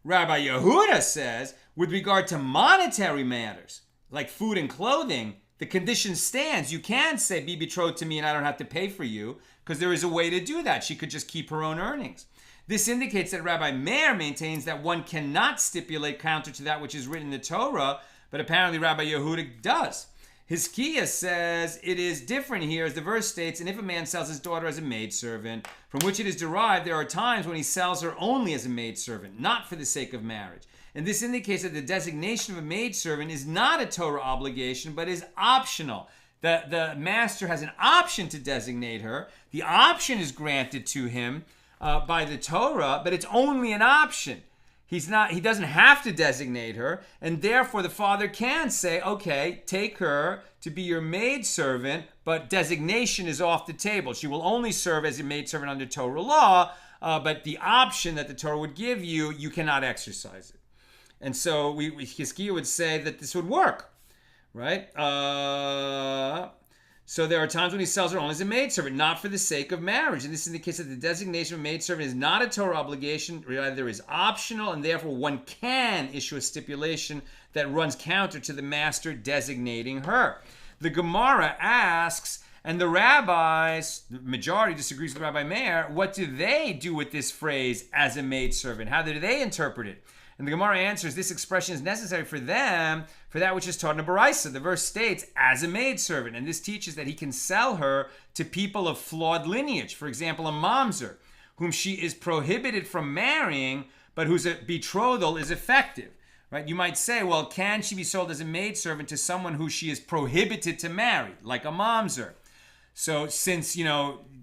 Rabbi Yehuda says, with regard to monetary matters, like food and clothing, the condition stands. You can say, be betrothed to me and I don't have to pay for you, because there is a way to do that. She could just keep her own earnings. This indicates that Rabbi Meir maintains that one cannot stipulate counter to that which is written in the Torah, but apparently Rabbi Yehuda does. Hizkiah says it is different here, as the verse states, and if a man sells his daughter as a maidservant, from which it is derived, there are times when he sells her only as a maidservant, not for the sake of marriage. And this indicates that the designation of a maidservant is not a Torah obligation, but is optional. The master has an option to designate her. The option is granted to him by the Torah, but it's only an option. He doesn't have to designate her, and therefore the father can say, okay, take her to be your maidservant, but designation is off the table. She will only serve as a maidservant under Torah law, but the option that the Torah would give you, you cannot exercise it. And so Hizkiah would say that this would work, right? So there are times when he sells her only as a maidservant, not for the sake of marriage. And this indicates that the designation of maidservant is not a Torah obligation, rather is optional, and therefore one can issue a stipulation that runs counter to the master designating her. The Gemara asks, and the rabbis, the majority disagrees with Rabbi Meir, what do they do with this phrase, as a maidservant? How do they interpret it? And the Gemara answers, this expression is necessary for them, for that which is taught in a baraisa. The verse states, as a maidservant. And this teaches that he can sell her to people of flawed lineage. For example, a mamzer, whom she is prohibited from marrying, but whose betrothal is effective. Right? You might say, well, can she be sold as a maidservant to someone who she is prohibited to marry, like a mamzer? So since,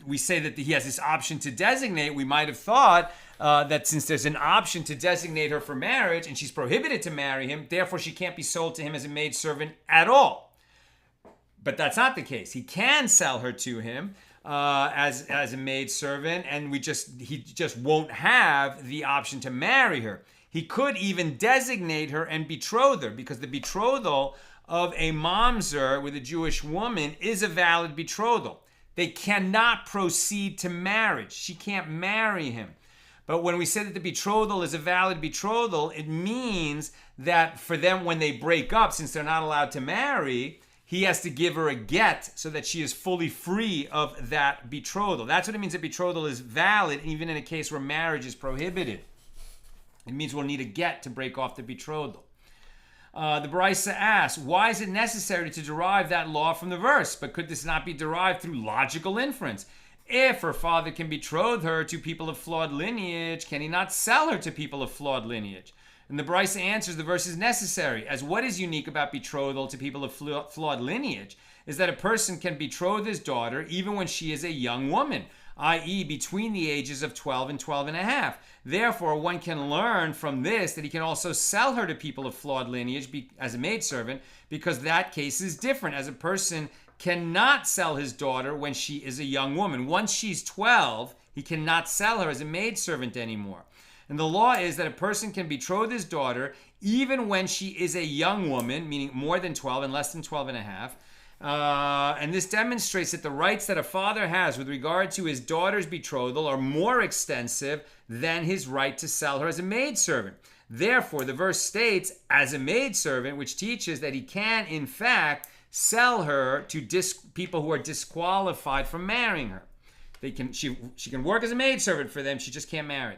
we say that he has this option to designate, we might have thought that since there's an option to designate her for marriage and she's prohibited to marry him, therefore she can't be sold to him as a maidservant at all. But that's not the case. He can sell her to him as a maidservant, and he just won't have the option to marry her. He could even designate her and betroth her, because the betrothal of a mamzer with a Jewish woman is a valid betrothal. They cannot proceed to marriage. She can't marry him. But when we say that the betrothal is a valid betrothal, it means that for them, when they break up, since they're not allowed to marry, he has to give her a get so that she is fully free of that betrothal. That's what it means that betrothal is valid, even in a case where marriage is prohibited. It means we'll need a get to break off the betrothal. The Brisa asks, why is it necessary to derive that law from the verse? But could this not be derived through logical inference? If her father can betroth her to people of flawed lineage, can he not sell her to people of flawed lineage? And the Brisa answers, the verse is necessary, as what is unique about betrothal to people of flawed lineage is that a person can betroth his daughter even when she is a young woman, i.e. between the ages of 12 and 12 and a half. Therefore, one can learn from this that he can also sell her to people of flawed lineage as a maidservant, because that case is different, as a person cannot sell his daughter when she is a young woman. Once she's 12, he cannot sell her as a maidservant anymore. And the law is that a person can betroth his daughter even when she is a young woman, meaning more than 12 and less than 12 and a half. And this demonstrates that the rights that a father has with regard to his daughter's betrothal are more extensive than his right to sell her as a maidservant. Therefore, the verse states, as a maidservant, which teaches that he can, in fact, sell her to people who are disqualified from marrying her. She can work as a maidservant for them, she just can't marry.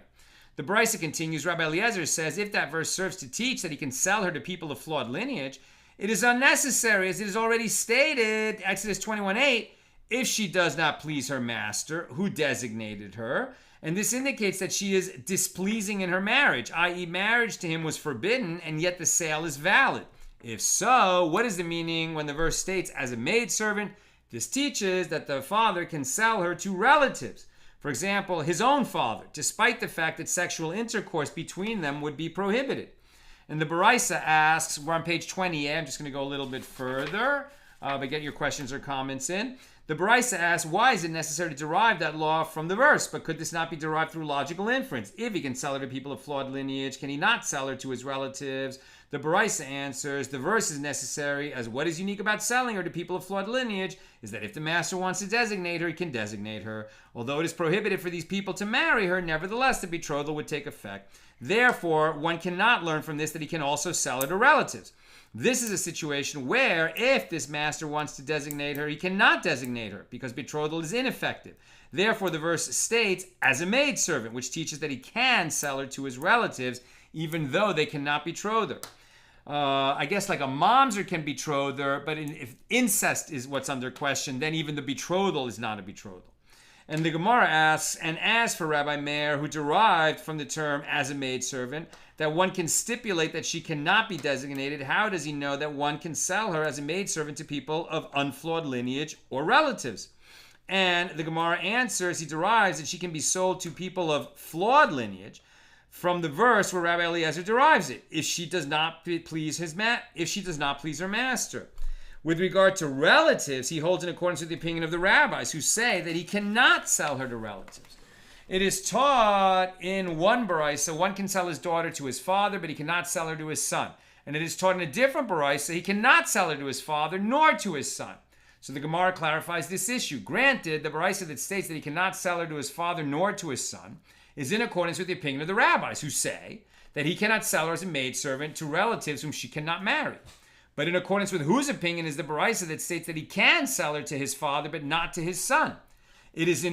The Brisa continues, Rabbi Eliezer says, if that verse serves to teach that he can sell her to people of flawed lineage, it is unnecessary, as it is already stated, Exodus 21:8, if she does not please her master, who designated her. And this indicates that she is displeasing in her marriage, i.e. marriage to him was forbidden, and yet the sale is valid. If so, what is the meaning when the verse states, as a maidservant, This teaches that the father can sell her to relatives. For example, his own father, despite the fact that sexual intercourse between them would be prohibited. And the Baraisa asks, we're on page 20a, I'm just going to go a little bit further, but get your questions or comments in. The Baraisa asks, why is it necessary to derive that law from the verse? But could this not be derived through logical inference? If he can sell her to people of flawed lineage, can he not sell her to his relatives? The Baraisa answers, the verse is necessary, as what is unique about selling her to people of flawed lineage is that if the master wants to designate her, he can designate her. Although it is prohibited for these people to marry her, nevertheless the betrothal would take effect. Therefore, one cannot learn from this that he can also sell her to relatives. This is a situation where, if this master wants to designate her, he cannot designate her, because betrothal is ineffective. Therefore, the verse states, as a maidservant, which teaches that he can sell her to his relatives, even though they cannot betroth her. I guess like a momser can betroth her, but if incest is what's under question, then even the betrothal is not a betrothal. And the Gemara asks, and as for Rabbi Meir, who derived from the term as a maidservant, that one can stipulate that she cannot be designated, how does he know that one can sell her as a maidservant to people of unflawed lineage or relatives? And the Gemara answers, he derives that she can be sold to people of flawed lineage from the verse where Rabbi Eliezer derives it, if she does not please her master. With regard to relatives, he holds in accordance with the opinion of the rabbis, who say that he cannot sell her to relatives. It is taught in one baraisa, one can sell his daughter to his father, but he cannot sell her to his son. And it is taught in a different baraisa, he cannot sell her to his father nor to his son. So the Gemara clarifies this issue. Granted, the baraisa that states that he cannot sell her to his father nor to his son is in accordance with the opinion of the rabbis, who say that he cannot sell her as a maidservant to relatives whom she cannot marry. But in accordance with whose opinion is the baraisa that states that he can sell her to his father but not to his son? It is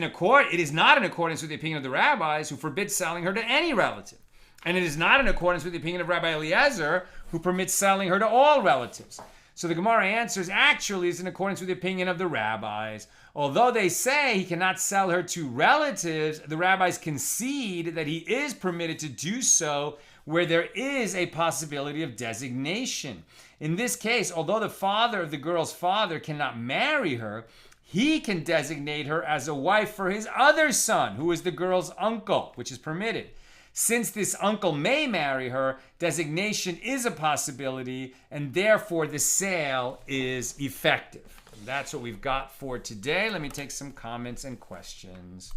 not in accordance with the opinion of the rabbis, who forbid selling her to any relative. And it is not in accordance with the opinion of Rabbi Eliezer, who permits selling her to all relatives. So the Gemara answers, actually is in accordance with the opinion of the rabbis. Although they say he cannot sell her to relatives, the rabbis concede that he is permitted to do so where there is a possibility of designation. In this case, although the father of the girl's father cannot marry her, he can designate her as a wife for his other son, who is the girl's uncle, which is permitted. Since this uncle may marry her, designation is a possibility, and therefore the sale is effective. And that's what we've got for today. Let me take some comments and questions.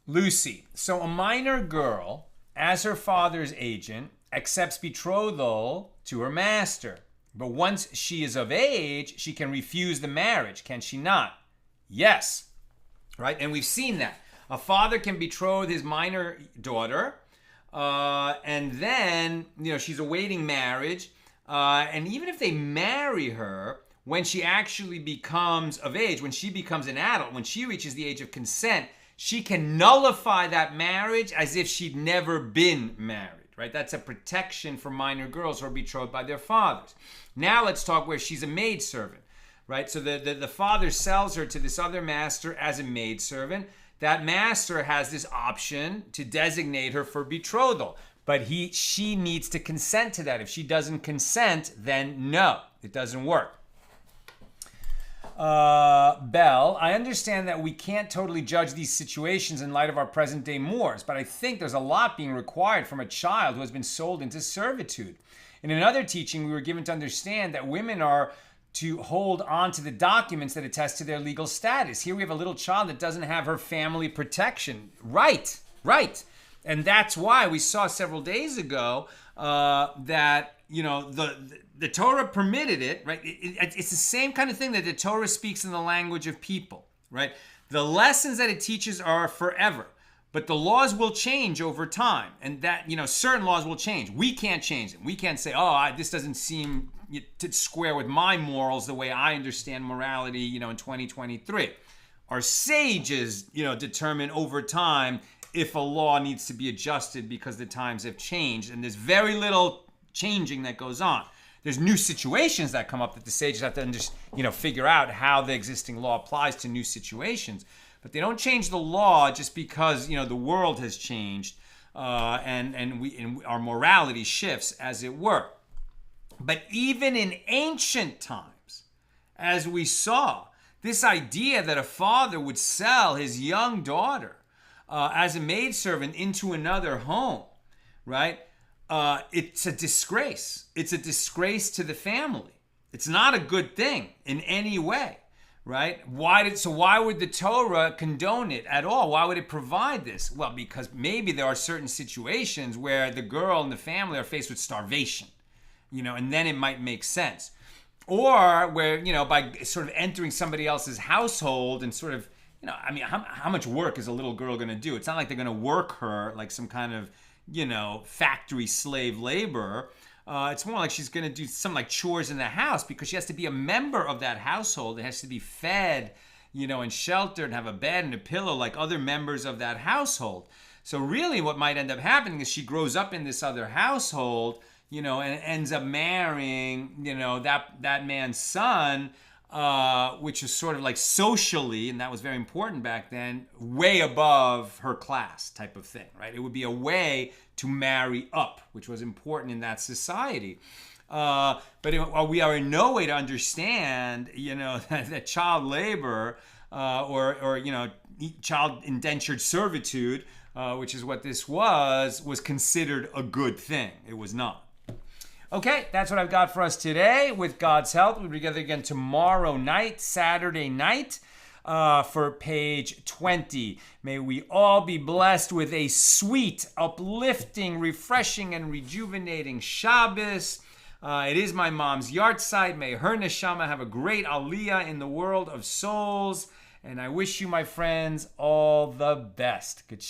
Lucy, so a minor girl, as her father's agent, accepts betrothal to her master. But once she is of age, she can refuse the marriage, can she not? Yes, right? And we've seen that. A father can betroth his minor daughter, and then, she's awaiting marriage. And even if they marry her, when she actually becomes of age, when she becomes an adult, when she reaches the age of consent, she can nullify that marriage as if she'd never been married, right? That's a protection for minor girls who are betrothed by their fathers. Now let's talk where she's a maidservant, right? So the father sells her to this other master as a maidservant. That master has this option to designate her for betrothal, but she needs to consent to that. If she doesn't consent, then no, it doesn't work. Bell, I understand that we can't totally judge these situations in light of our present day mores, but I think there's a lot being required from a child who has been sold into servitude. In another teaching, we were given to understand that women are to hold on to the documents that attest to their legal status. Here we have a little child that doesn't have her family protection. Right. And that's why we saw several days ago that, the Torah permitted it, right? It's the same kind of thing that the Torah speaks in the language of people, right? The lessons that it teaches are forever, but the laws will change over time. And that, certain laws will change. We can't change them. We can't say, this doesn't seem to square with my morals the way I understand morality, in 2023. Our sages, determine over time if a law needs to be adjusted because the times have changed, and there's very little changing that goes on. there's new situations that come up that the sages have to just, figure out how the existing law applies to new situations. But they don't change the law just because, the world has changed and our morality shifts, as it were. But even in ancient times, as we saw, this idea that a father would sell his young daughter as a maidservant into another home, right? It's a disgrace. It's a disgrace to the family. It's not a good thing in any way, right? Why would the Torah condone it at all? Why would it provide this? Well, because maybe there are certain situations where the girl and the family are faced with starvation, and then it might make sense. Or where, by sort of entering somebody else's household and sort of, how much work is a little girl going to do? It's not like they're going to work her like some kind of, factory slave labor. It's more like she's going to do some like chores in the house because she has to be a member of that household. It has to be fed, and sheltered and have a bed and a pillow like other members of that household. So really what might end up happening is she grows up in this other household, and ends up marrying, that man's son, which is sort of like socially, and that was very important back then, way above her class type of thing, right? It would be a way to marry up, which was important in that society. But we are in no way to understand, that child labor or child indentured servitude, which is what this was considered a good thing. It was not. Okay, that's what I've got for us today. With God's help, we'll be together again tomorrow night, Saturday night, for page 20. May we all be blessed with a sweet, uplifting, refreshing, and rejuvenating Shabbos. It is my mom's yahrzeit. May her neshama have a great aliyah in the world of souls. And I wish you, my friends, all the best. Good